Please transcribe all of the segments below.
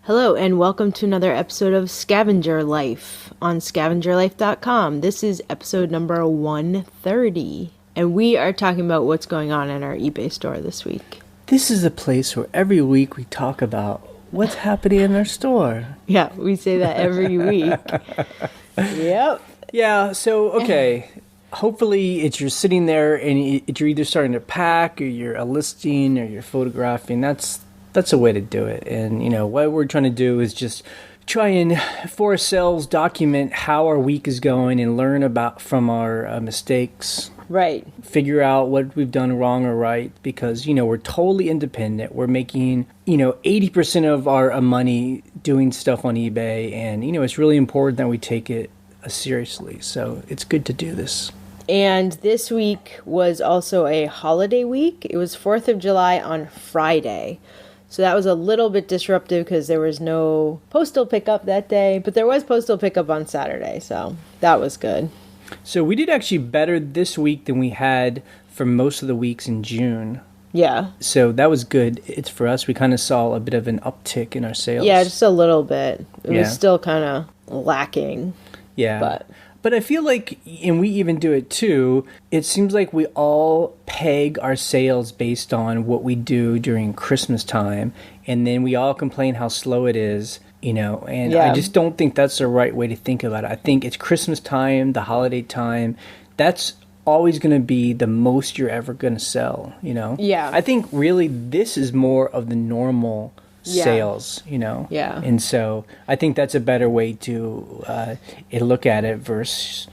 Hello, and welcome to another episode of Scavenger Life on scavengerlife.com. This is episode number 130, and we are talking about what's going on in our eBay store this week. This is a place where every week we talk about what's happening in our store. Yeah, we say that every week. Yep. Yeah, so, okay. Hopefully you're sitting there and you're either starting to pack or you're a listing or you're photographing. That's a way to do it. And, what we're trying to do is just try and, for ourselves, document how our week is going and learn from our mistakes. Right. Figure out what we've done wrong or right because, we're totally independent. We're making, 80% of our money doing stuff on eBay. And, it's really important that we take it seriously. So it's good to do this. And this week was also a holiday week. It was 4th of July on Friday. So that was a little bit disruptive because there was no postal pickup that day, but there was postal pickup on Saturday, so that was good. So we did actually better this week than we had for most of the weeks in June. Yeah. So that was good. It's for us. We kind of saw a bit of an uptick in our sales. Yeah, just a little bit. It was still kind of lacking. Yeah. But I feel like, and we even do it too, it seems like we all peg our sales based on what we do during Christmas time, and then we all complain how slow it is, and I just don't think that's the right way to think about it. I think it's Christmas time, the holiday time, that's always going to be the most you're ever going to sell, Yeah. I think really this is more of the normal sales, Yeah. And so I think that's a better way to look at it versus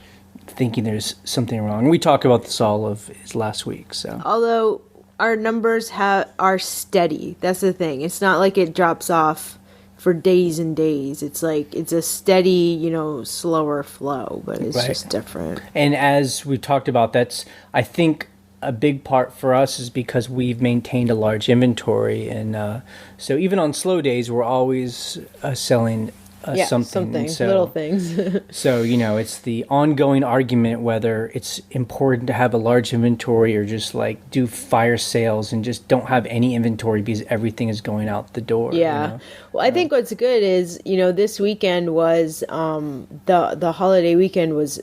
thinking there's something wrong. We talked about this all of last week. So although our numbers are steady, that's the thing. It's not like it drops off for days and days. It's like it's a steady, slower flow, but it's just different. And as we talked about, that's I think a big part for us is because we've maintained a large inventory, and so even on slow days, we're always selling something. So, little things. So it's the ongoing argument whether it's important to have a large inventory or just like do fire sales and just don't have any inventory because everything is going out the door. Yeah. Well, I think what's good is this weekend was the holiday weekend was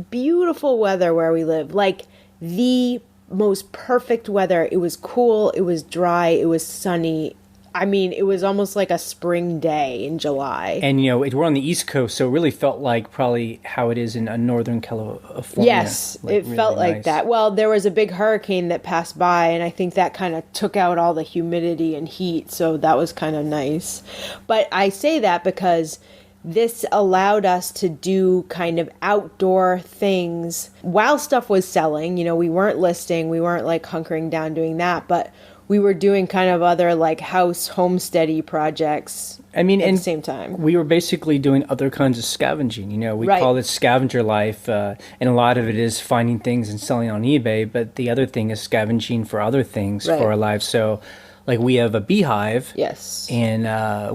beautiful weather where we live, like the most perfect weather. It was cool, it was dry, it was sunny. I mean, it was almost like a spring day in July. And we're on the East Coast, so it really felt like probably how it is in Northern California. Yes, it really felt like nice. that. Well, there was a big hurricane that passed by, and I think that kind of took out all the humidity and heat, so that was kind of nice. But I say that because this allowed us to do kind of outdoor things while stuff was selling. We weren't listing, we weren't like hunkering down doing that, but we were doing kind of other like house homesteady projects at the same time. We were basically doing other kinds of scavenging. We call it Scavenger Life, and a lot of it is finding things and selling on eBay, but the other thing is scavenging for other things for our lives. So like we have a beehive, yes, and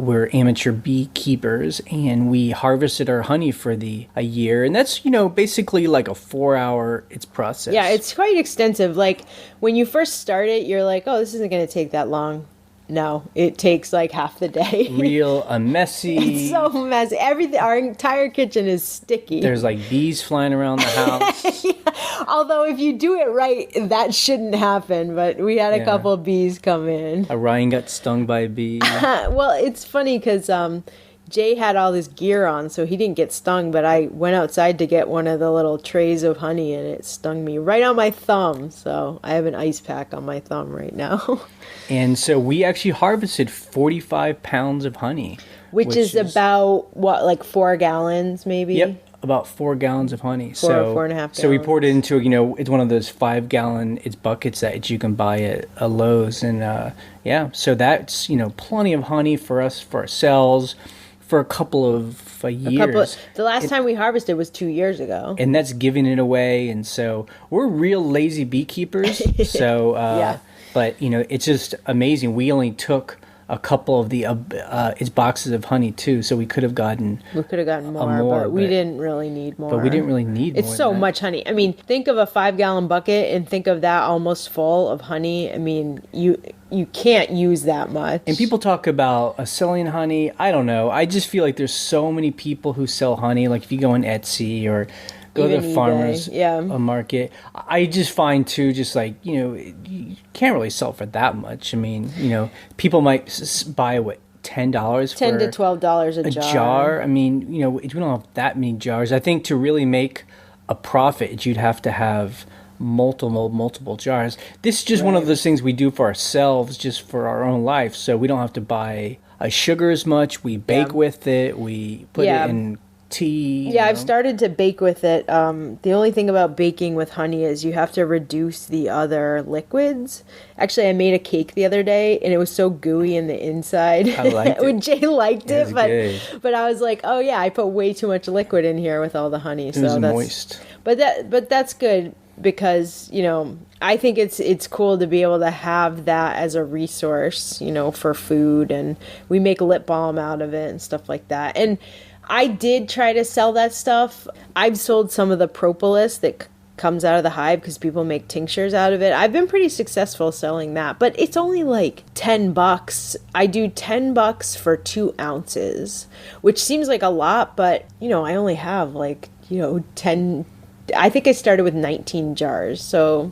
we're amateur beekeepers, and we harvested our honey for a year, and that's basically like a 4-hour process. Yeah, it's quite extensive. Like when you first start it, you're like, oh, this isn't going to take that long. No, it takes like half the day. Real messy. It's so messy. Everything, our entire kitchen is sticky. There's like bees flying around the house. Yeah. Although if you do it right, that shouldn't happen. But we had a couple of bees come in. Ryan got stung by a bee. Well, it's funny because Jay had all this gear on, so he didn't get stung. But I went outside to get one of the little trays of honey, and it stung me right on my thumb. So I have an ice pack on my thumb right now. And so we actually harvested 45 pounds of honey. Which is about, what, like 4 gallons maybe? Yep, about 4 gallons of honey. 4.5 gallons. So we poured it into, it's one of those 5-gallon buckets that you can buy at a Lowe's. And so that's, plenty of honey for us, for ourselves, for a couple of years. The last time we harvested was 2 years ago. And that's giving it away. And so we're real lazy beekeepers. So, but, it's just amazing. We only took a couple of the its boxes of honey too, so we could have gotten more, but we didn't really need more. But we didn't really need it's more. It's so much honey. I mean, think of a 5-gallon bucket and think of that almost full of honey. I mean, you can't use that much. And people talk about selling honey. I don't know. I just feel like there's so many people who sell honey. Like if you go on Etsy or go Even to the eBay, farmer's yeah. market, I just find too, just like, you can't really sell for that much. I mean, people might buy what, $10 $10 to $12 a jar. I mean, we don't have that many jars. I think to really make a profit, you'd have to have multiple jars. This is just one of those things we do for ourselves, just for our own life, so we don't have to buy sugar as much. We bake with it. We put it in tea. Yeah, I've started to bake with it. The only thing about baking with honey is you have to reduce the other liquids. Actually, I made a cake the other day, and it was so gooey in the inside. I liked it. Jay liked it, good. But I was like, oh yeah, I put way too much liquid in here with all the honey. It was moist. But that's good because I think it's cool to be able to have that as a resource, for food, and we make lip balm out of it and stuff like that. And I did try to sell that stuff. I've sold some of the propolis that comes out of the hive because people make tinctures out of it. I've been pretty successful selling that, but it's only like $10. I do $10 for 2 ounces, which seems like a lot, but I only have 10. I think I started with 19 jars, so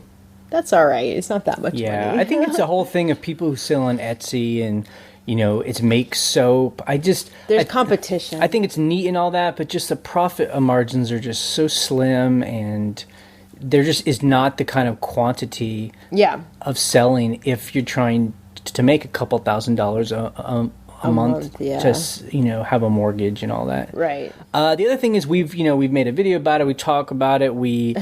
that's all right. It's not that much money. I think it's a whole thing of people who sell on Etsy and it's make soap. There's competition. I think it's neat and all that, but just the profit margins are just so slim, and there just is not the kind of quantity of selling if you're trying to make a couple $1,000s a month to have a mortgage and all that. Right. The other thing is we've made a video about it. We talk about it. We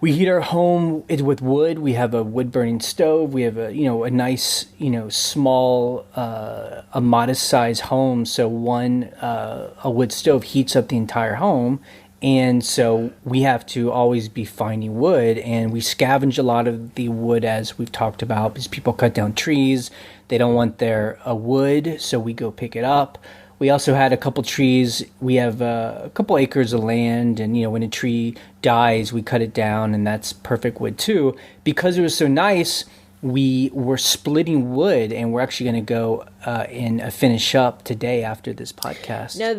heat our home with wood. We have a wood burning stove. We have a nice small a modest size home. So a wood stove heats up the entire home. And so we have to always be finding wood, and we scavenge a lot of the wood, as we've talked about, because people cut down trees. They don't want their wood, so we go pick it up. We also had a couple trees. We have a couple acres of land, and when a tree dies, we cut it down, and that's perfect wood too. Because it was so nice, we were splitting wood, and we're actually going to go and finish up today after this podcast. Now,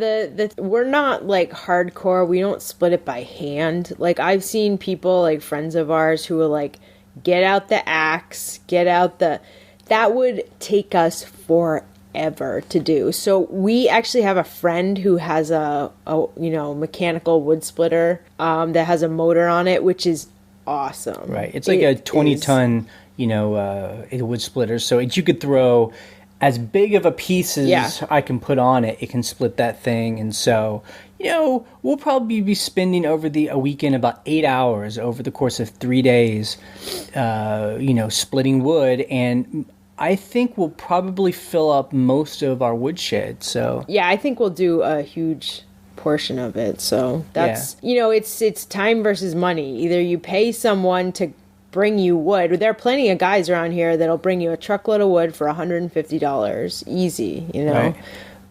we're not like hardcore. We don't split it by hand. Like I've seen people, like friends of ours, who will like get out the axe, that would take us forever to do. So we actually have a friend who has a mechanical wood splitter that has a motor on it, which is awesome. Right. It's like a 20-ton a wood splitter, so you could throw as big of a piece as I can put on it. It can split that thing, and so we'll probably be spending over a weekend about 8 hours over the course of 3 days, splitting wood, and I think we'll probably fill up most of our woodshed. So I think we'll do a huge portion of it. So that's it's time versus money. Either you pay someone to bring you wood. There are plenty of guys around here that'll bring you a truckload of wood for $150 easy, Right.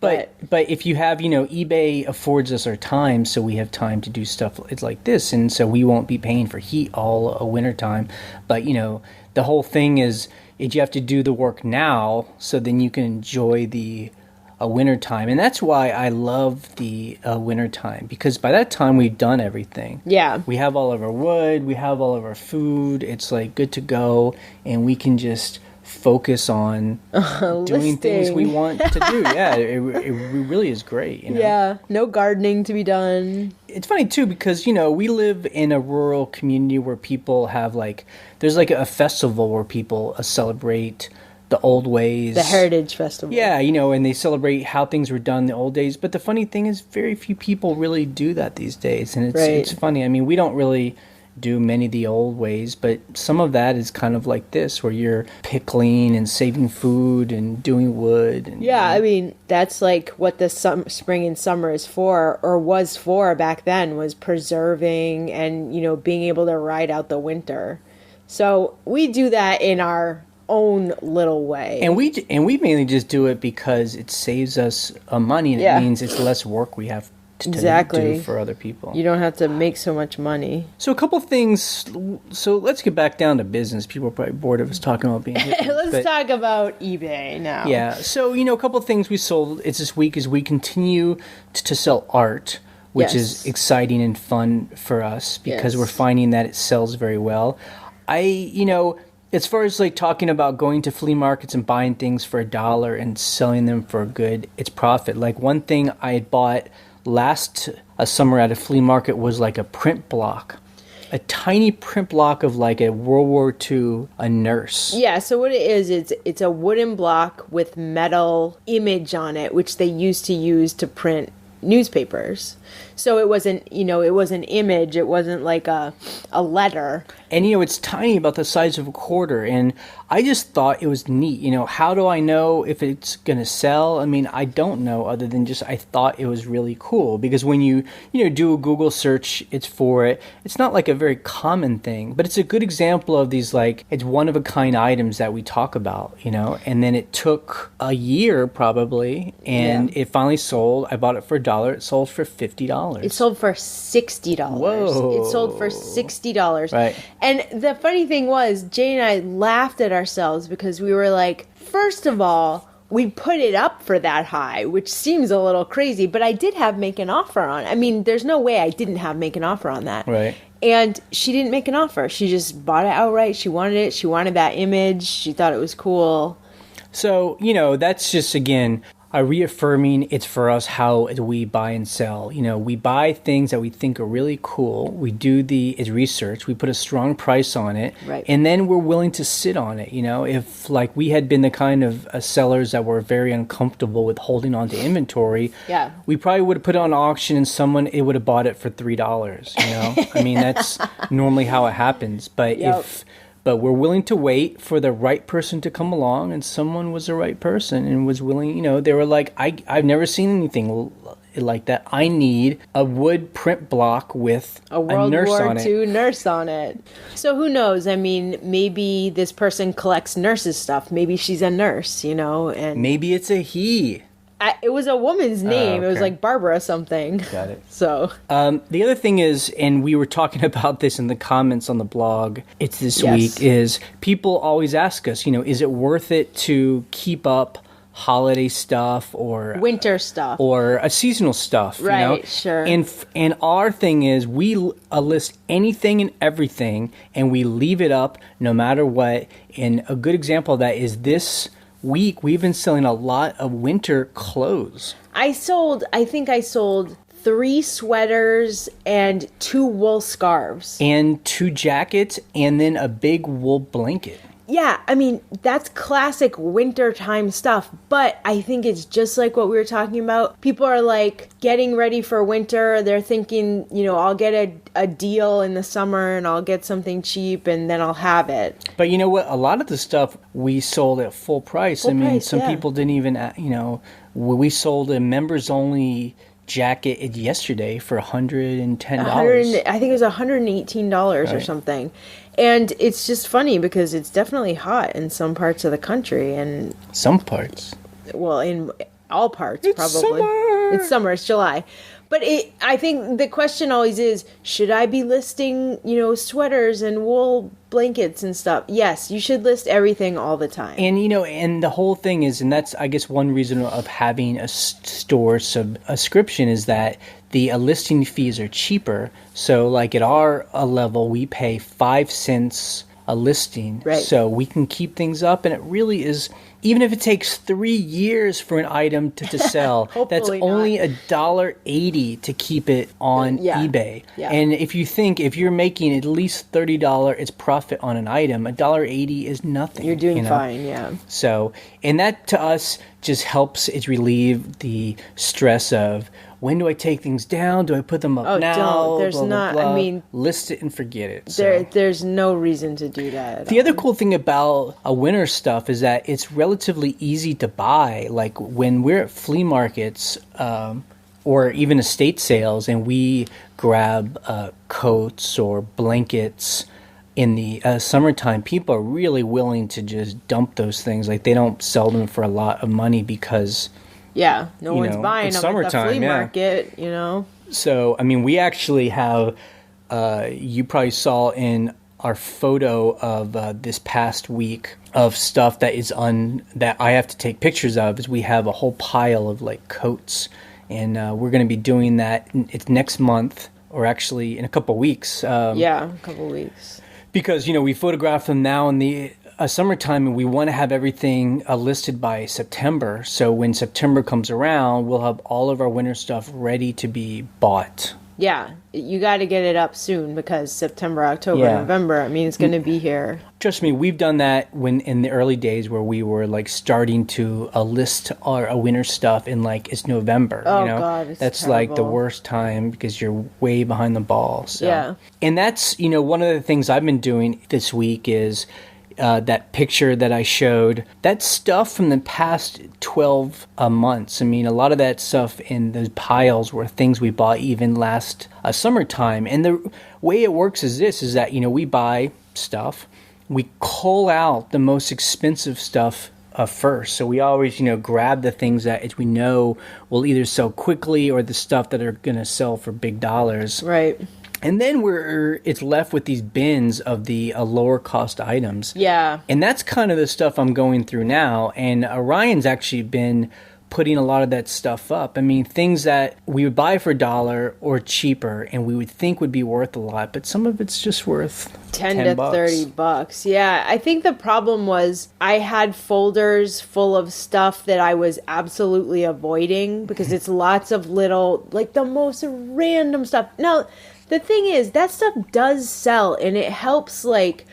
But if you have, eBay affords us our time, so we have time to do stuff it's like this, and so we won't be paying for heat all a winter time. But the whole thing is you have to do the work now, so then you can enjoy the winter time, and that's why I love the winter time, because by that time we've done everything. Yeah, we have all of our wood, we have all of our food. It's like good to go, and we can just focus on doing things we want to do. Yeah, it really is great. Yeah, no gardening to be done. It's funny too, because we live in a rural community where people have there's a festival where people celebrate the old ways. The Heritage Festival. Yeah, and they celebrate how things were done in the old days. But the funny thing is, very few people really do that these days. And it's funny. I mean, we don't really do many of the old ways, but some of that is kind of like this, where you're pickling and saving food and doing wood. And, I mean, that's like what the spring and summer is for, or was for back then, was preserving and, being able to ride out the winter. So we do that in our own little way. And we mainly just do it because it saves us money, and it means it's less work we have to do for other people. You don't have to make so much money. So a couple things. So let's get back down to business. People are probably bored of us talking about being hippies. Let's talk about eBay now. Yeah. So, a couple of things we sold this week is we continue to sell art, which is exciting and fun for us because we're finding that it sells very well. As far as like talking about going to flea markets and buying things for $1 and selling them for it's profit. Like one thing I had bought last summer at a flea market was like a print block, a tiny print block of like a World War II, a nurse. Yeah, so what it is, it's a wooden block with metal image on it, which they used to print newspapers. So it wasn't, it was an image. It wasn't like a letter. And, it's tiny, about the size of a quarter. And I just thought it was neat. How do I know if it's going to sell? I mean, I don't know other than just I thought it was really cool. Because when you do a Google search, it's for it. It's not like a very common thing. But it's a good example of these, like, it's one-of-a-kind items that we talk about, And then it took a year probably. And it finally sold. I bought it for $1. It sold for $50. It sold for $60. Whoa. It sold for $60. Right. And the funny thing was, Jay and I laughed at ourselves because we were like, first of all, we put it up for that high, which seems a little crazy, but I did have make an offer on. I mean, there's no way I didn't have make an offer on that. Right. And she didn't make an offer. She just bought it outright. She wanted it. She wanted that image. She thought it was cool. So, that's just, again, reaffirming it's for us how we buy and sell. We buy things that we think are really cool. We do the research. We put a strong price on it. Right. And then we're willing to sit on it. If like we had been the kind of sellers that were very uncomfortable with holding on to inventory, we probably would have put it on auction and it would have bought it for $3. I mean, that's normally how it happens. But But we're willing to wait for the right person to come along, and someone was the right person and was willing, they were like, I've never seen anything like that. I need a wood print block with a nurse on it. World War II nurse on it. So who knows? I mean, maybe this person collects nurses' stuff. Maybe she's a nurse, and maybe it's a he. It was a woman's name. Okay. It was like Barbara something. Got it. So the other thing is, and we were talking about this in the comments on the blog, it's this week, is people always ask us, is it worth it to keep up holiday stuff or winter stuff or a seasonal stuff? Right, sure. And our thing is we list anything and everything, and we leave it up no matter what. And a good example of that is this week we've been selling a lot of winter clothes. I think I sold 3 sweaters and 2 wool scarves. And 2 jackets and then a big wool blanket. Yeah, I mean, that's classic wintertime stuff, but I think it's just like what we were talking about. People are like getting ready for winter. They're thinking, I'll get a deal in the summer and I'll get something cheap and then I'll have it. But you know what? A lot of the stuff we sold at full price. Some people didn't even, we sold a members only jacket yesterday for $110. I think it was $118 or something. And it's just funny because it's definitely hot in some parts of the country. And some parts. Well, in all parts, it's probably. Summer. It's summer. It's July. But I think the question always is, should I be listing, sweaters and wool blankets and stuff? Yes, you should list everything all the time. And, and the whole thing is, and that's, I guess, one reason of having a store subscription is that the listing fees are cheaper. So, like at our level, we pay 5 cents a listing. Right. So we can keep things up, and it really is, even if it takes 3 years for an item to sell, that's only $1.80 to keep it on eBay. Yeah. And if you're making at least $30 it's profit on an item, $1.80 is nothing. You're doing fine, yeah. So, and that to us just helps it relieve the stress of, when do I take things down? Do I put them up now? Don't. There's blah, not. Blah, blah. I mean, list it and forget it. There's no reason to do that. The other cool thing about a winter stuff is that it's relatively easy to buy. Like when we're at flea markets or even estate sales, and we grab coats or blankets. in the summertime, people are really willing to just dump those things. Like, they don't sell them for a lot of money because no one's buying it's them at the summertime, flea market, So, I mean, we actually have, you probably saw in our photo of this past week of stuff that is that I have to take pictures of, is we have a whole pile of like coats, and we're going to be doing that. It's next month, or actually in a couple weeks. A couple weeks. Because, we photograph them now in the summertime, and we want to have everything listed by September. So when September comes around, we'll have all of our winter stuff ready to be bought. Yeah, you got to get it up soon, because September, October, November, I mean, it's going to be here. Trust me, we've done that when in the early days where we were like starting to list our winter stuff in like it's November. Oh, God, it's that's terrible. Like the worst time because you're way behind the ball. So. Yeah. And that's, one of the things I've been doing this week is that picture that I showed, that stuff from the past 12 months. I mean, a lot of that stuff in those piles were things we bought even last summertime. And the way it works is this, is that, we buy stuff, we cull out the most expensive stuff first. So we always, grab the things that we know will either sell quickly, or the stuff that are going to sell for big dollars. Right. And then it's left with these bins of the lower cost items. Yeah. And that's kind of the stuff I'm going through now. And Ryan's actually been putting a lot of that stuff up. I mean, things that we would buy for $1 or cheaper and we would think would be worth a lot, but some of it's just worth 10 to $30. Yeah, I think the problem was I had folders full of stuff that I was absolutely avoiding, because it's lots of little, like the most random stuff. Now, the thing is, that stuff does sell, and it helps, like,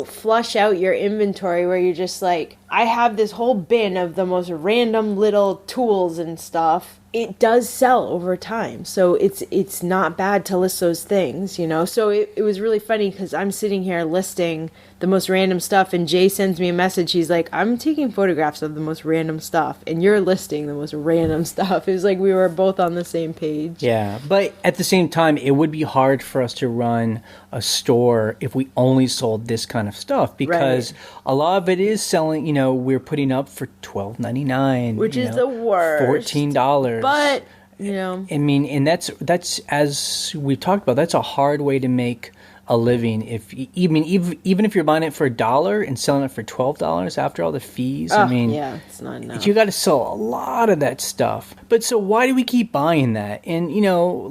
flush out your inventory, where you're just like, I have this whole bin of the most random little tools and stuff. It does sell over time, so it's not bad to list those things, So it was really funny, because I'm sitting here listing the most random stuff, and Jay sends me a message. He's like, I'm taking photographs of the most random stuff, and you're listing the most random stuff. It was like we were both on the same page. Yeah, but at the same time, it would be hard for us to run a store if we only sold this kind of stuff, because a lot of it is selling, we're putting up for $12.99, which is the worst. $14. But, I mean, and that's as we've talked about, that's a hard way to make a living. If even if you're buying it for $1 and selling it for $12 after all the fees, it's not enough. You got to sell a lot of that stuff. But so why do we keep buying that? And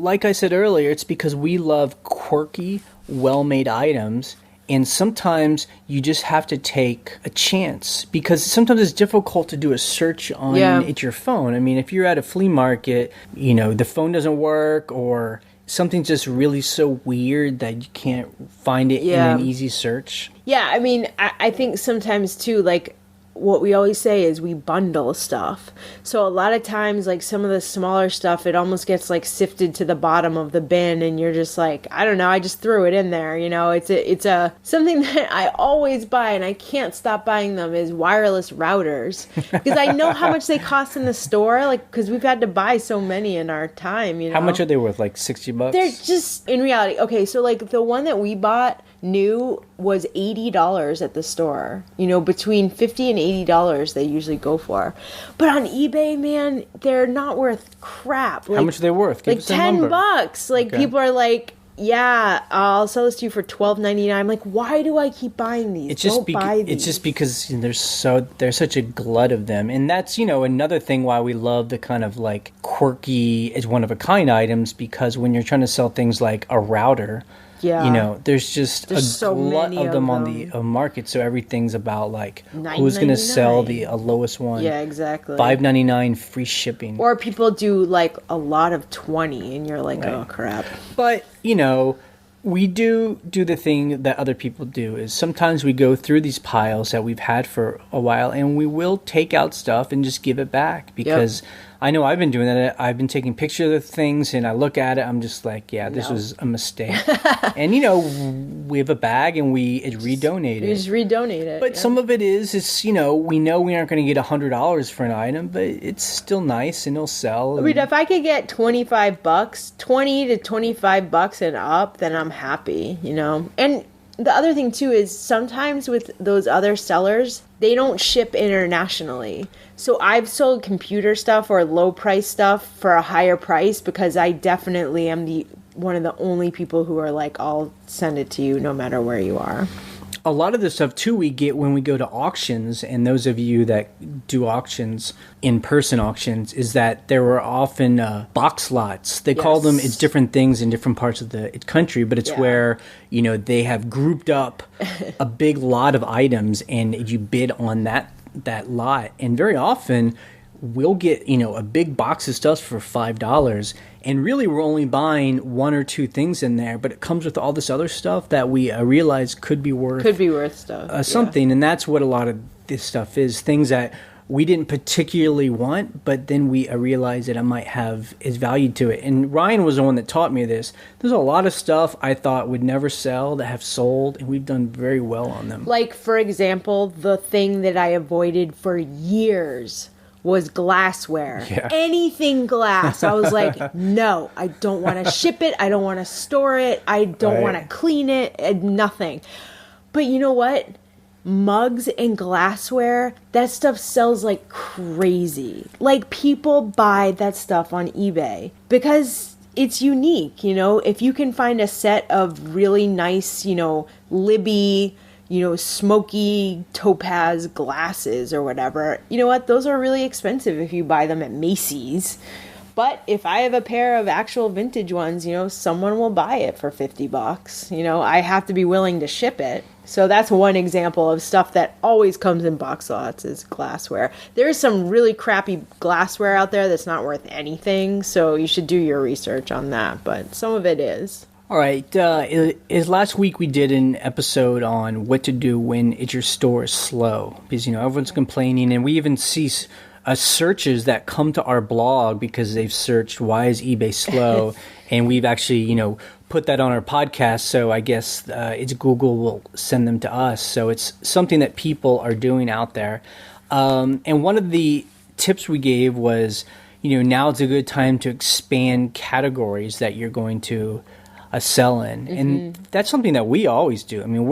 like I said earlier, it's because we love quirky, well-made items. And sometimes you just have to take a chance, because sometimes it's difficult to do a search on your phone. I mean, if you're at a flea market, the phone doesn't work, or something's just really so weird that you can't find it in an easy search. Yeah, I mean, I think sometimes too, like, what we always say is we bundle stuff. So a lot of times, like, some of the smaller stuff, it almost gets like sifted to the bottom of the bin, and you're just like, I don't know, I just threw it in there. It's a something that I always buy, and I can't stop buying them, is wireless routers, because I know how much they cost in the store, like, because we've had to buy so many in our time. How much are they worth? Like $60? They're just, in reality, okay. So like the one that we bought new was $80 at the store. Between $50 and $80 they usually go for. But on eBay, man, they're not worth crap. How much are they worth? Give us a number. $10. Like, okay. People are like, yeah, I'll sell this to you for $12.99. I'm like, why do I keep buying these? Don't buy these. It's just because there's such a glut of them. And that's, another thing why we love the kind of like quirky, one-of-a-kind items, because when you're trying to sell things like a router, there's a so glut of them on the market. So everything's about like who's going to sell the lowest one. Yeah, exactly. $5.99 free shipping. Or people do like a lot of 20, and you're like, oh crap. But we do the thing that other people do, is sometimes we go through these piles that we've had for a while, and we will take out stuff and just give it back, because I know I've been doing that. I've been taking pictures of the things, and I look at it, I'm just like, this was a mistake. And we have a bag, and we redonate it. You just redonate it. But some of it is we know we aren't going to get $100 for an item, but it's still nice, and it'll sell. I mean, if I could get $25, $20 to $25 and up, then I'm happy. And the other thing too is sometimes with those other sellers, they don't ship internationally. So I've sold computer stuff or low price stuff for a higher price because I definitely am one of the only people who are like, I'll send it to you no matter where you are. A lot of the stuff too we get when we go to auctions, and those of you that do auctions, in-person auctions, is that there were often box lots. They call them, it's different things in different parts of the country, but it's where, they have grouped up a big lot of items and you bid on that lot. And very often we'll get, a big box of stuff for $5. And really, we're only buying one or two things in there, but it comes with all this other stuff that we realize could be worth stuff, something. And that's what a lot of this stuff is, things that we didn't particularly want, but then we realized that it might have its value to it. And Ryan was the one that taught me this. There's a lot of stuff I thought would never sell that have sold, and we've done very well on them. Like, for example, the thing that I avoided for years was glassware. Yeah. Anything glass. I was like, no, I don't want to ship it. I don't want to store it. I don't want to clean it. Nothing. But you know what? Mugs and glassware, that stuff sells like crazy. Like, people buy that stuff on eBay because it's unique. If you can find a set of really nice, Libby, smoky topaz glasses or whatever, you know what? Those are really expensive if you buy them at Macy's. But if I have a pair of actual vintage ones, someone will buy it for $50. I have to be willing to ship it. So that's one example of stuff that always comes in box lots is glassware. There's some really crappy glassware out there that's not worth anything. So you should do your research on that. But some of it is. All right. Last week we did an episode on what to do when your store is slow. Because, everyone's complaining. And we even see searches that come to our blog because they've searched, why is eBay slow? And we've actually, put that on our podcast. So I guess it's Google will send them to us. So it's something that people are doing out there. And one of the tips we gave was, now it's a good time to expand categories that you're going to sell in. Mm-hmm. And that's something that we always do. I mean,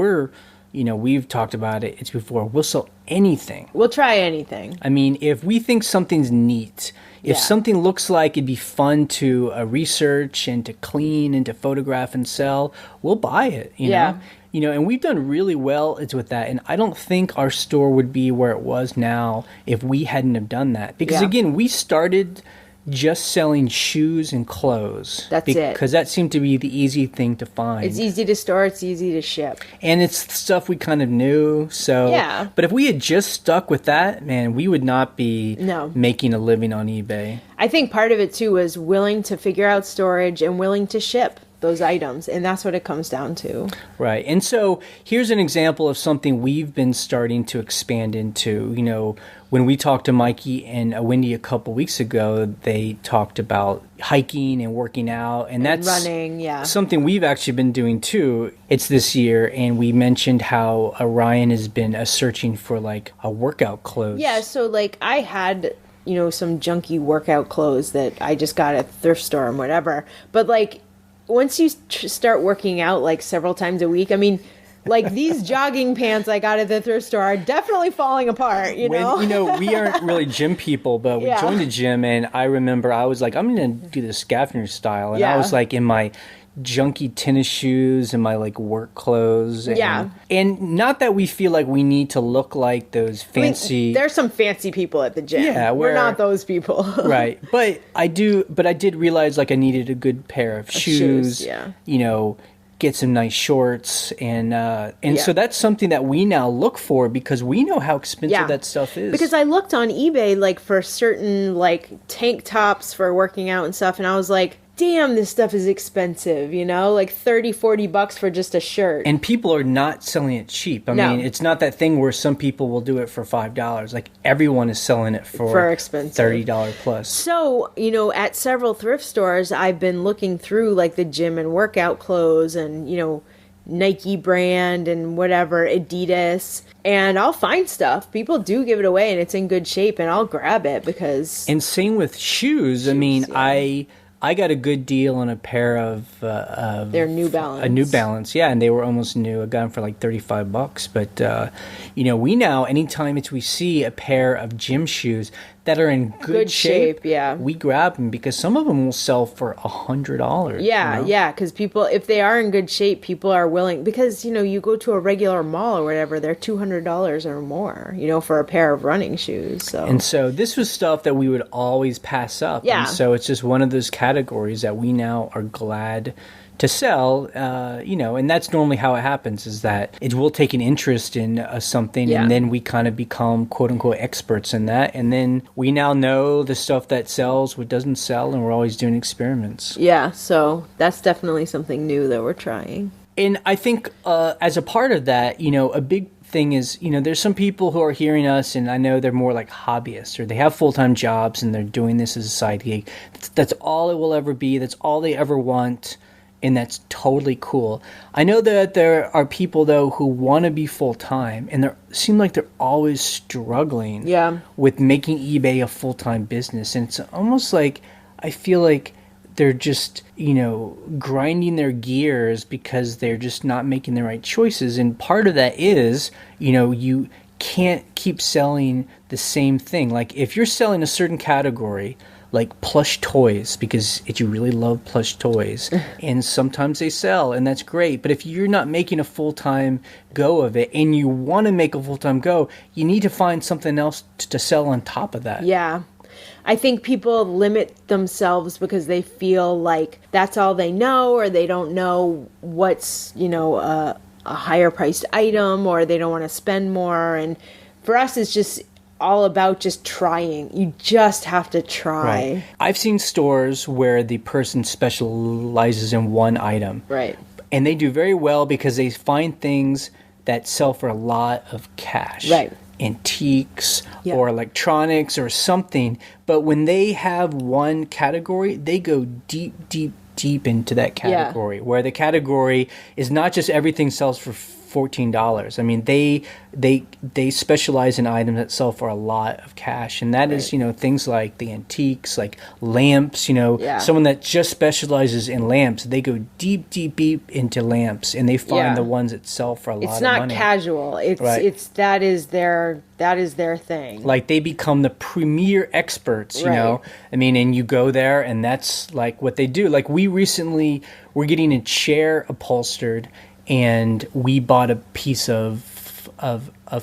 we've talked about it before. We'll sell anything. We'll try anything. I mean, if we think something's neat, if something looks like it'd be fun to research and to clean and to photograph and sell, we'll buy it, you know? And we've done really well with that. And I don't think our store would be where it was now if we hadn't have done that. Because again, we started just selling shoes and clothes. That's it. Because that seemed to be the easy thing to find. It's easy to store. It's easy to ship. And it's stuff we kind of knew. So, but if we had just stuck with that, man, we would not be making a living on eBay. I think part of it, too, was willing to figure out storage and willing to ship those items. And that's what it comes down to. Right. And so here's an example of something we've been starting to expand into. When we talked to Mikey and Wendy a couple weeks ago, they talked about hiking and working out. And that's running, something we've actually been doing too. It's this year. And we mentioned how Ryan has been searching for like a workout clothes. Yeah. So like I had some junky workout clothes that I just got at the thrift store and whatever. But like, once you start working out like several times a week, I mean, like these jogging pants I got at the thrift store are definitely falling apart, we aren't really gym people, but we joined the gym and I remember I was like, I'm going to do the Scavenger style. And I was like in my junky tennis shoes and my like work clothes. And not that we feel like we need to look like those fancy. There's some fancy people at the gym. Yeah, we're not those people. Right. But I did realize like I needed a good pair of shoes. Get some nice shorts and so that's something that we now look for because we know how expensive that stuff is. Because I looked on eBay like for certain like tank tops for working out and stuff and I was like, damn, this stuff is expensive, like $30-$40 for just a shirt. And people are not selling it cheap. I mean, it's not that thing where some people will do it for $5. Like everyone is selling it for expensive $30 plus. So, at several thrift stores, I've been looking through like the gym and workout clothes and, Nike brand and whatever, Adidas. And I'll find stuff. People do give it away and it's in good shape and I'll grab it because... And same with shoes. I mean, I got a good deal on a pair of They're New Balance. A New Balance, yeah, and they were almost new. I got them for like $35. But we now, anytime we see a pair of gym shoes that are in good shape, yeah, we grab them because some of them will sell for $100. Yeah, yeah, because people, if they are in good shape, people are willing, because you go to a regular mall or whatever, they're $200 or more, for a pair of running shoes. So this was stuff that we would always pass up. Yeah. And so it's just one of those categories that we now are glad to sell, and that's normally how it happens, is that we'll take an interest in something, and then we kind of become quote-unquote experts in that, and then we now know the stuff that sells, what doesn't sell, and we're always doing experiments. Yeah, so that's definitely something new that we're trying. And I think as a part of that, a big thing is, there's some people who are hearing us, and I know they're more like hobbyists, or they have full-time jobs, and they're doing this as a side gig. That's all it will ever be. That's all they ever want. And that's totally cool. I know that there are people, though, who want to be full-time, and they seem like they're always struggling with making eBay a full-time business. And it's almost like I feel like they're just, grinding their gears because they're just not making the right choices. And part of that is, you can't keep selling the same thing. Like if you're selling a certain category, like plush toys, because you really love plush toys, and sometimes they sell, and that's great. But if you're not making a full-time go of it, and you want to make a full-time go, you need to find something else to sell on top of that. Yeah. I think people limit themselves because they feel like that's all they know, or they don't know what's, a higher priced item, or they don't want to spend more. And for us, it's just all about just trying. You just have to try. Right. I've seen stores where the person specializes in one item. Right. And they do very well because they find things that sell for a lot of cash. Right. Antiques or electronics or something. But when they have one category, they go deep into that category, where the category is not just everything sells for $14. I mean, they specialize in items that sell for a lot of cash, and that is, things like the antiques, like lamps. Someone that just specializes in lamps, they go deep into lamps, and they find the ones that sell for a lot of money. It's not casual. It's that is their thing. Like they become the premier experts. I mean, and you go there, and that's like what they do. Like we recently were getting a chair upholstered, and we bought a piece of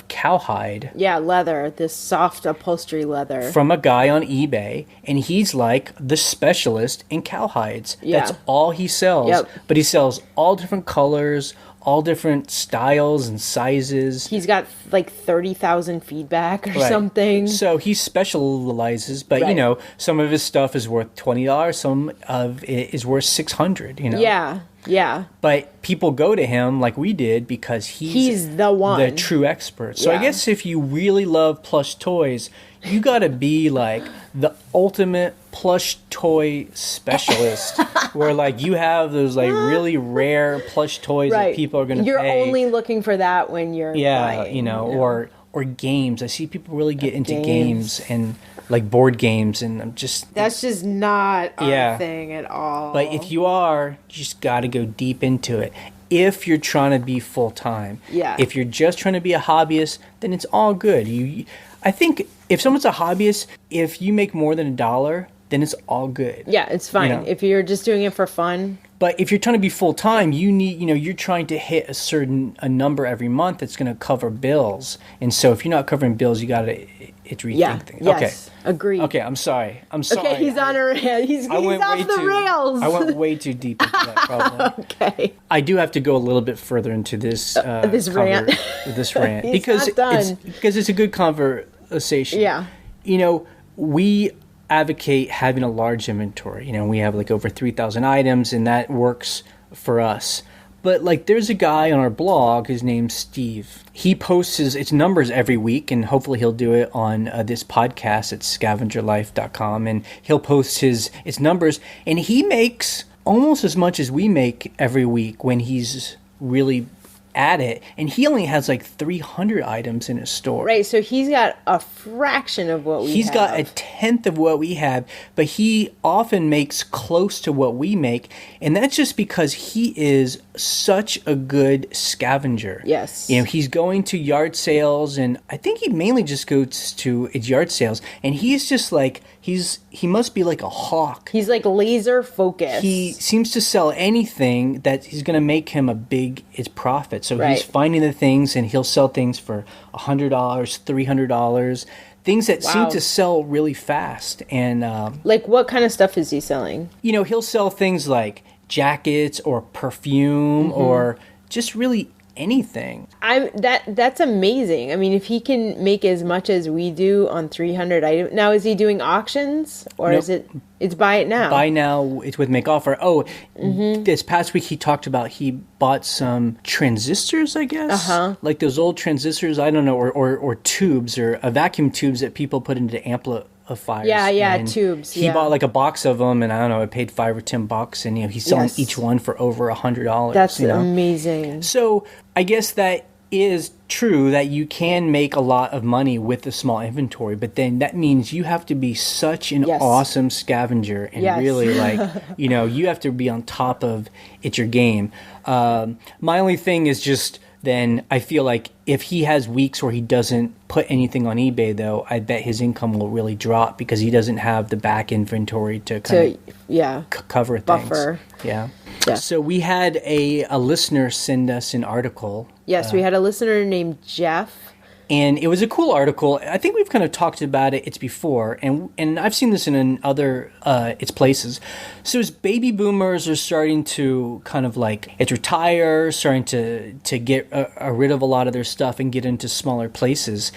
cowhide. Yeah, leather, this soft upholstery leather. From a guy on eBay, and he's like the specialist in cowhides. Yeah. That's all he sells. Yep. But he sells all different colors, all different styles and sizes. He's got like 30,000 feedback or something. So he specializes, but some of his stuff is worth $20, some of it is worth $600, Yeah. But people go to him like we did because he's the one. The true expert. So I guess if you really love plush toys, you got to be like the ultimate plush toy specialist where like you have those like really rare plush toys that people are going to pay. You're only looking for that when you're buying. Or games. I see people really get into games and like board games, and I'm just... That's just not our thing at all. But if you are, you just got to go deep into it. If you're trying to be full-time. Yeah. If you're just trying to be a hobbyist, then it's all good. I think if someone's a hobbyist, if you make more than $1, then it's all good. Yeah, it's fine. If you're just doing it for fun. But if you're trying to be full-time, you need, you're trying to hit a number every month that's going to cover bills. And so if you're not covering bills, you got to rethink things. Yes, agreed. Okay, I'm sorry. Okay, he's on a rail. He's off the rails. I went way too deep into that problem. Okay. I do have to go a little bit further into this rant. This rant He's because not done. because it's a good conversation. Yeah. We advocate having a large inventory. We have like over 3,000 items, and that works for us. But like there's a guy on our blog, his name's Steve. He posts its numbers every week, and hopefully he'll do it on this podcast at scavengerlife.com, and he'll post its numbers, and he makes almost as much as we make every week when he's really at it, and he only has like 300 items in his store. Right, so he's got a fraction of what we have. He's got a tenth of what we have, but he often makes close to what we make, and that's just because he is such a good scavenger. Yes. You know, he's going to yard sales, and I think he mainly just goes to yard sales, and he's just like, he must be like a hawk. He's like laser focused. He seems to sell anything that he's going to make him a big profit. So he's finding the things, and he'll sell things for $100, $300, things that seem to sell really fast. And like, what kind of stuff is he selling? You know, he'll sell things like jackets or perfume or just really anything. That's amazing. I mean, if he can make as much as we do on 300 items. Now, is he doing auctions, or Nope. is it's buy it now? Buy now, it's with make offer. Oh, this past week he talked about he bought some transistors, I guess. Like those old transistors, I don't know, or tubes, or vacuum tubes that people put into amplifiers. Yeah, And tubes. He bought like a box of them, and I don't know, it paid $5 or $10, and you know, he's selling each one for over $100. That's you know? amazing. So I guess that is true, that you can make a lot of money with a small inventory, but then that means you have to be such an awesome scavenger and really like, you know, you have to be on top of your game. My only thing is just, then I feel like if he has weeks where he doesn't put anything on eBay, though, I bet his income will really drop because he doesn't have the back inventory to kind of cover things. Buffer. Yeah. So we had a listener send us an article. Yes, we had a listener named Jeff. And it was a cool article. I think we've kind of talked about it's before, and I've seen this in other its places. So as baby boomers are starting to kind of like retire, starting to get rid of a lot of their stuff and get into smaller places,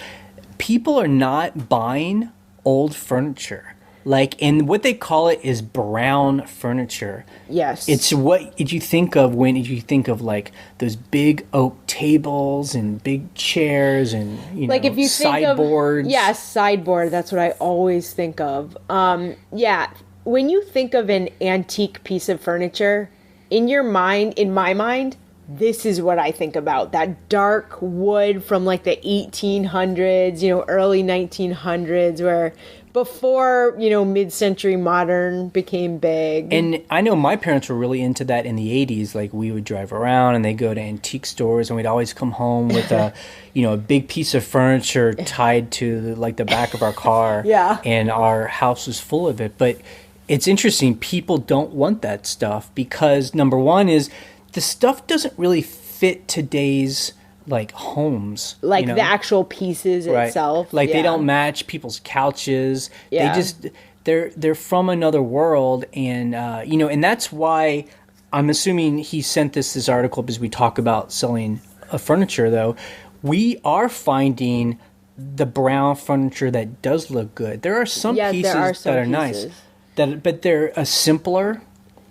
people are not buying old furniture. Like, and what they call it is brown furniture. Yes. It's what did you think of when did you think of like those big oak tables and big chairs and, you know, like if you sideboards? Think of, sideboard. That's what I always think of. When you think of an antique piece of furniture, in my mind, this is what I think about. That dark wood from like the 1800s, you know, early 1900s, where before, you know, mid-century modern became big. And I know my parents were really into that in the 80s. Like, we would drive around and they'd go to antique stores, and we'd always come home with a, you know, a big piece of furniture tied to like the back of our car. And our house was full of it. But it's interesting. People don't want that stuff because, number one, is the stuff doesn't really fit today's like homes, like, you know? the actual pieces itself, like they don't match people's couches. They just they're from another world, and you know, and that's why I'm assuming he sent this article because we talk about selling furniture. Though we are finding the brown furniture that does look good. There are some pieces that are nice, but they're simpler.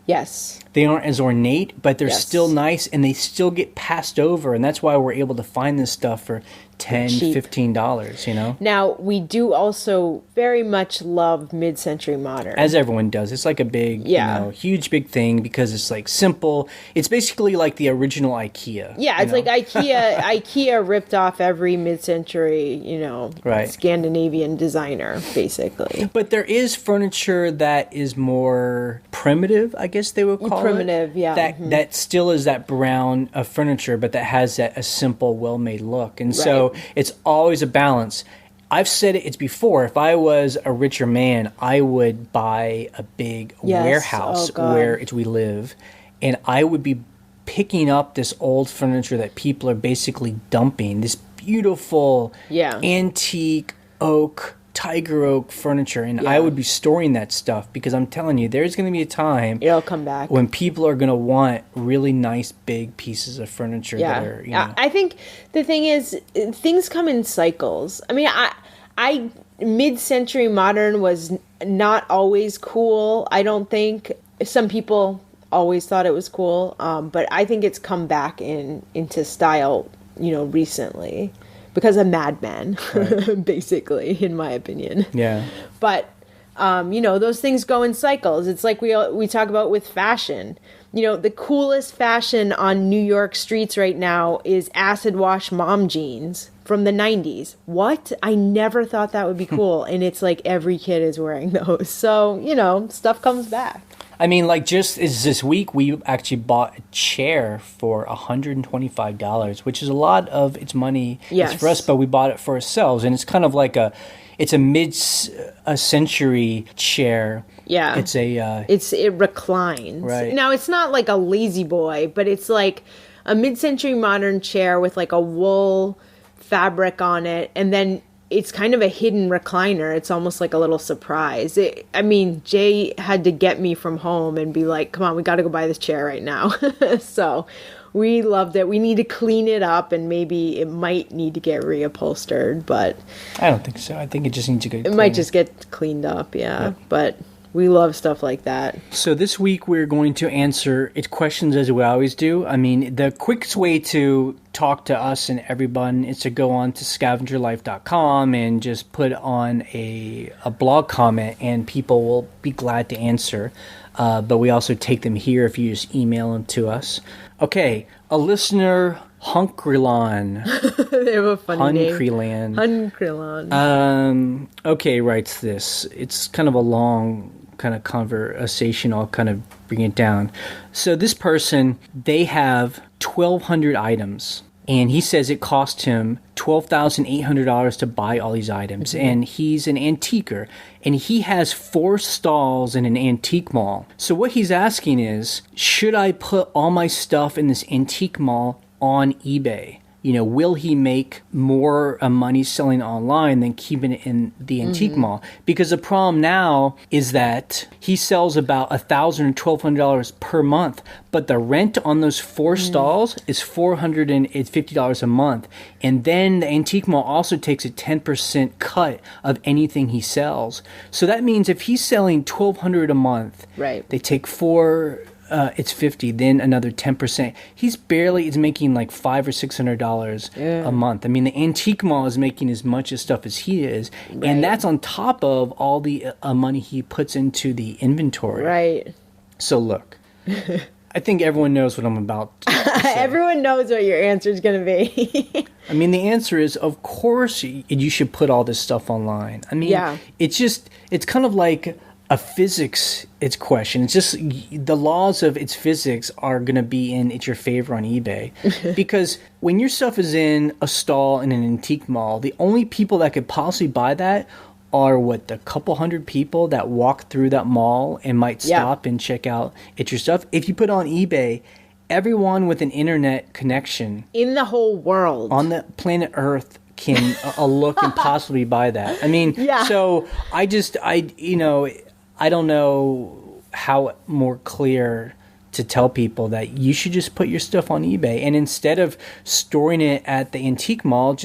Yes. They aren't as ornate, but they're still nice, and they still get passed over, and that's why we're able to find this stuff for $10, $15, you know? Now, we do also very much love mid-century modern. As everyone does. It's like a big, you know, huge big thing because it's like simple. It's basically like the original IKEA. Yeah, it's like IKEA ripped off every mid-century, you know, Scandinavian designer, basically. But there is furniture that is more primitive, I guess they would call primitive, it. That still is that brown furniture, but that has a simple, well-made look. And so it's always a balance. I've said it's before. If I was a richer man, I would buy a big warehouse where we live, and I would be picking up this old furniture that people are basically dumping. This beautiful antique oak, tiger oak furniture, and I would be storing that stuff because I'm telling you, there's going to be a time it'll come back when people are going to want really nice big pieces of furniture that are, you know. I think the thing is, things come in cycles. I mean, I mid-century modern was not always cool. I don't think some people always thought it was cool, but I think it's come back into style, you know, recently. Because of Mad Men, basically, in my opinion. Yeah. But Those things go in cycles. It's like we talk about with fashion. The coolest fashion on New York streets right now is acid wash mom jeans from the 90s. What? I never thought that would be cool. And it's like every kid is wearing those. So, stuff comes back. I mean, like just this week, we actually bought a chair for $125, which is a lot of its money. Yes. It's for us, but we bought it for ourselves. And it's kind of like it's a mid-century chair. Yeah. It reclines. Right. Now, it's not like a lazy boy, but it's like a mid-century modern chair with like a wool fabric on it. And then it's kind of a hidden recliner. It's almost like a little surprise. Jay had to get me from home and be like, come on, we got to go buy this chair right now. So we loved it. We need to clean it up, and maybe it might need to get reupholstered, but I don't think so. I think it just needs to get It might just get cleaned up, yeah. Yep. But we love stuff like that. So this week we're going to answer its questions as we always do. I mean, the quickest way to talk to us and everyone is to go on to scavengerlife.com and just put on a blog comment, and people will be glad to answer. But we also take them here if you just email them to us. Okay, a listener, Hunkrylon. They have a funny name. Hunkrylon. Okay, writes this. It's kind of a long kind of conversation. I'll kind of bring it down. So this person, they have 1,200 items. And he says it cost him $12,800 to buy all these items. Mm-hmm. And he's an antiquer. And he has 4 stalls in an antique mall. So what he's asking is, should I put all my stuff in this antique mall on eBay? Will he make more money selling online than keeping it in the antique mall? Because the problem now is that he sells about $1,000 or $1,200 per month, but the rent on those 4 stalls is $450 a month. And then the antique mall also takes a 10% cut of anything he sells. So that means if he's selling $1,200 a month, right, they take 4. It's 50, then another 10%. He's making like $500 or $600 a month. I mean, the antique mall is making as much as stuff as he is, right, and that's on top of all the money he puts into the inventory. Right. So look, I think everyone knows what I'm about to say. Everyone knows what your answer is going to be. I mean, the answer is, of course, you should put all this stuff online. I mean, it's kind of like a physics question. It's just the laws of its physics are going to be in your favor on eBay. Because when your stuff is in a stall in an antique mall, the only people that could possibly buy that are the couple hundred people that walk through that mall and might stop and check out your stuff. If you put on eBay, everyone with an internet connection in the whole world on the planet Earth can look and possibly buy that. I mean, so I don't know how more clear to tell people that you should just put your stuff on eBay. And instead of storing it at the antique mall,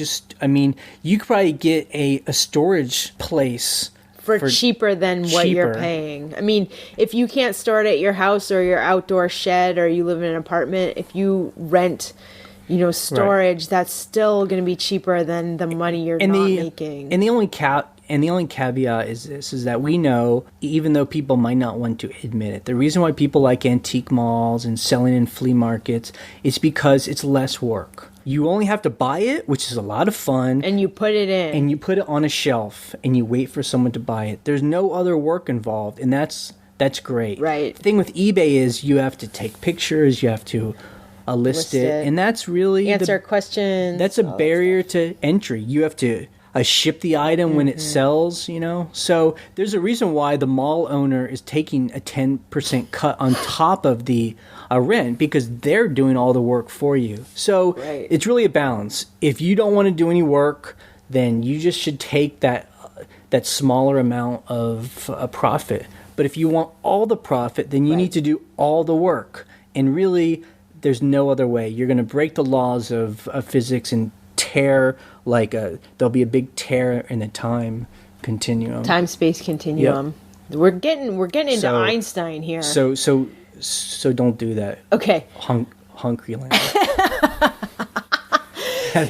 you could probably get a storage place for cheaper than what you're paying. I mean, if you can't store it at your house or your outdoor shed, or you live in an apartment, if you rent storage, right, that's still going to be cheaper than the money you're making. And the only caveat is that we know, even though people might not want to admit it, the reason why people like antique malls and selling in flea markets is because it's less work. You only have to buy it, which is a lot of fun. And you put it in. And you put it on a shelf, and you wait for someone to buy it. There's no other work involved, and that's great. Right. The thing with eBay is you have to take pictures, you have to list it, and that's really answer questions. That's a barrier to entry. You have to ship the item when it sells, So there's a reason why the mall owner is taking a 10% cut on top of the rent, because they're doing all the work for you. So It's really a balance. If you don't want to do any work, then you just should take that smaller amount of profit. But if you want all the profit, then you need to do all the work. And really, there's no other way. You're going to break the laws of physics and tear, there'll be a big tear in the time space continuum. Yep. We're getting into Einstein here. So don't do that. Okay. Hungry land.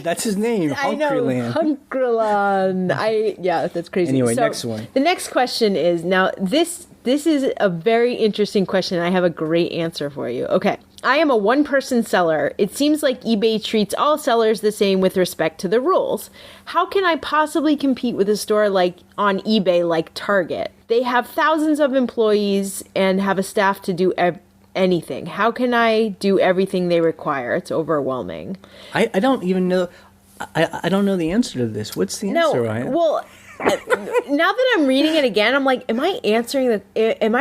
That's his name, I know, Hunkryland. Hunkrylon. Yeah, that's crazy. Anyway, So, next one. The next question is, now this is a very interesting question. I have a great answer for you. Okay. I am a one-person seller. It seems like eBay treats all sellers the same with respect to the rules. How can I possibly compete with a store like on eBay like Target? They have thousands of employees and have a staff to do anything. How can I do everything they require? It's overwhelming. I don't even know. I don't know the answer to this. What's the answer, Ryan? Well, now that I'm reading it again, I'm like, am I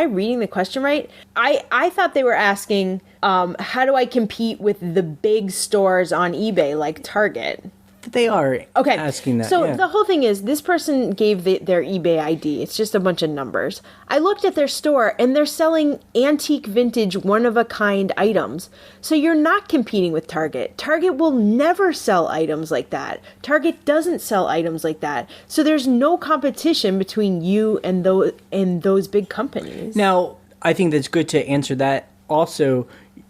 reading the question right? I thought they were asking, how do I compete with the big stores on eBay like Target? They are asking that. So the whole thing is, this person gave their eBay ID. It's just a bunch of numbers. I looked at their store, and they're selling antique, vintage, one-of-a-kind items. So you're not competing with Target. Target will never sell items like that. Target doesn't sell items like that. So there's no competition between you and those big companies. Now, I think that's good to answer that. Also,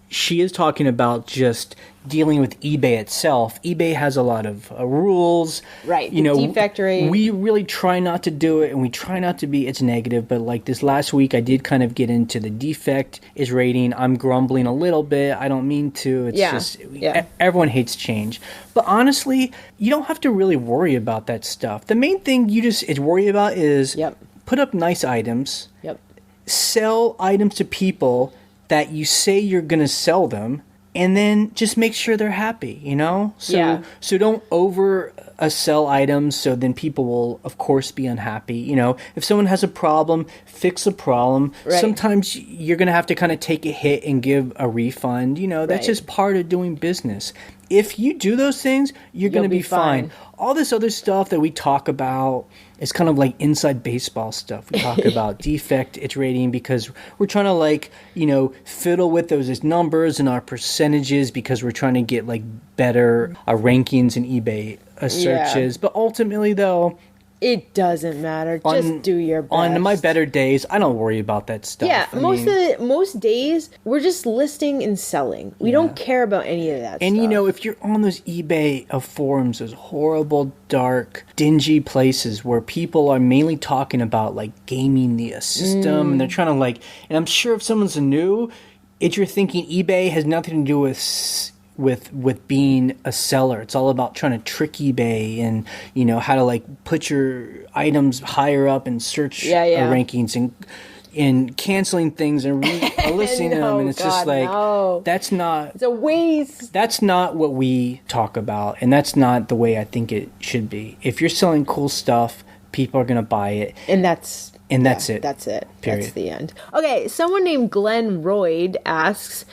she is talking about just dealing with eBay itself. eBay has a lot of rules. Right. Defect rate. We really try not to do it, and we try not to be, it's negative, but like this last week, I did kind of get into the defect is rating. I'm grumbling a little bit. I don't mean to. It's just, everyone hates change. But honestly, you don't have to really worry about that stuff. The main thing you just worry about is put up nice items. Yep. Sell items to people that you say you're going to sell them, and then just make sure they're happy, So don't sell items, so then people will, of course, be unhappy. If someone has a problem, fix a problem. Right. Sometimes you're going to have to kind of take a hit and give a refund. That's just part of doing business. If you do those things, you're going to be fine. All this other stuff that we talk about is kind of like inside baseball stuff. We talk about defect iterating because we're trying to fiddle with those numbers and our percentages because we're trying to get better rankings in eBay searches. But ultimately, though, it doesn't matter. Just do your best. On my better days, I don't worry about that stuff. Yeah, most days we're just listing and selling. We don't care about any of that and stuff. If you're on those eBay forums, those horrible, dark, dingy places where people are mainly talking about gaming the system, and they're trying to and I'm sure if someone's new, if you're thinking eBay has nothing to do with being a seller. It's all about trying to trick eBay and how to put your items higher up in search rankings and canceling things and listing them, and it's that's not, it's a waste. That's not what we talk about, and that's not the way I think it should be. If you're selling cool stuff, people are going to buy it, and that's it. That's it. Period. That's the end. Okay, someone named Glenn Royd asks,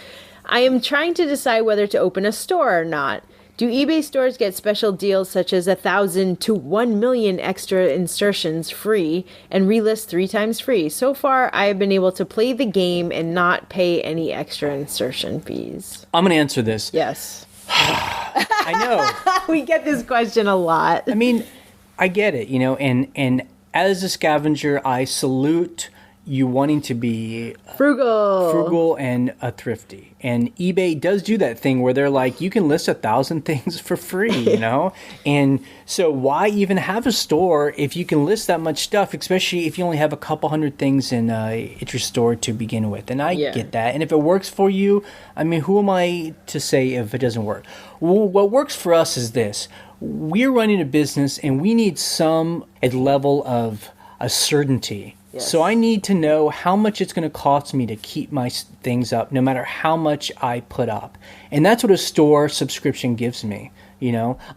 I am trying to decide whether to open a store or not. Do eBay stores get special deals such as 1,000 to 1 million extra insertions free and relist 3 times free? So far, I have been able to play the game and not pay any extra insertion fees. I'm going to answer this. Yes. I know. We get this question a lot. I mean, I get it, and as a scavenger, I salute you wanting to be frugal and thrifty. And eBay does do that thing where they're like, you can list 1,000 things for free, And so why even have a store if you can list that much stuff, especially if you only have a couple hundred things in your store to begin with. And I get that. And if it works for you, I mean, who am I to say if it doesn't work? Well, what works for us is this. We're running a business and we need a level of certainty. Yes. So I need to know how much it's going to cost me to keep my things up, no matter how much I put up. And that's what a store subscription gives me.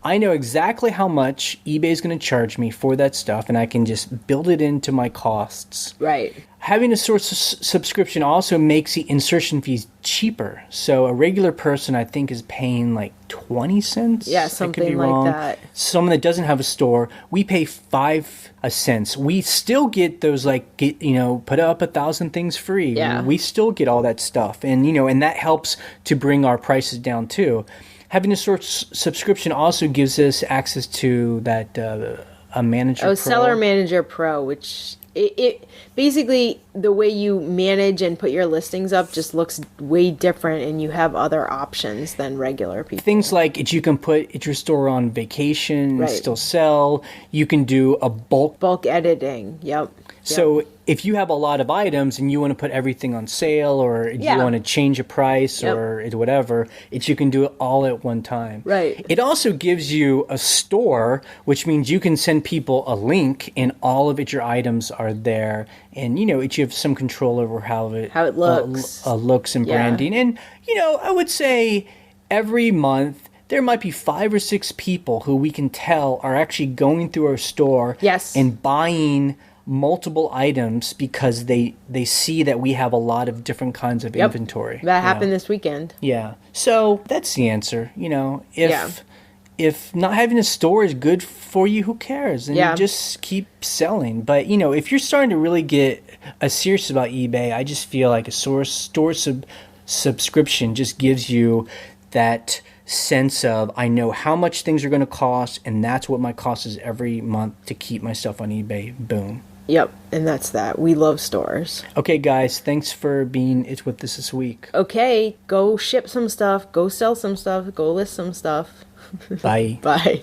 I know exactly how much eBay is going to charge me for that stuff, and I can just build it into my costs. Right. Having a source subscription also makes the insertion fees cheaper. So a regular person, I think, is paying 20 cents. Yeah, something like that. Someone that doesn't have a store, we pay 5 cents. We still get those put up 1,000 things free. Yeah. We still get all that stuff, and and that helps to bring our prices down too. Having a source subscription also gives us access to that a Manager Pro. Seller Manager Pro, which It basically, the way you manage and put your listings up just looks way different, and you have other options than regular people. Things like you can put your store on vacation and Right. still sell. You can do a bulk. Editing. Yep. So if you have a lot of items and you want to put everything on sale, or you want to change a price or whatever, you can do it all at one time. Right. It also gives you a store, which means you can send people a link and all of your items are there. And, you have some control over how it looks. Looks and branding. And, I would say every month, there might be 5 or 6 people who we can tell are actually going through our store and buying multiple items because they see that we have a lot of different kinds of inventory. That happened this weekend. Yeah. So that's the answer. If not having a store is good for you, who cares? And you just keep selling. But, if you're starting to really get serious about eBay, I just feel like a store subscription just gives you that sense of, I know how much things are going to cost, and that's what my cost is every month to keep my stuff on eBay. Boom. Yep, and that's that. We love stores. Okay, guys, thanks for being with us this week. Okay, go ship some stuff, go sell some stuff, go list some stuff. Bye. Bye.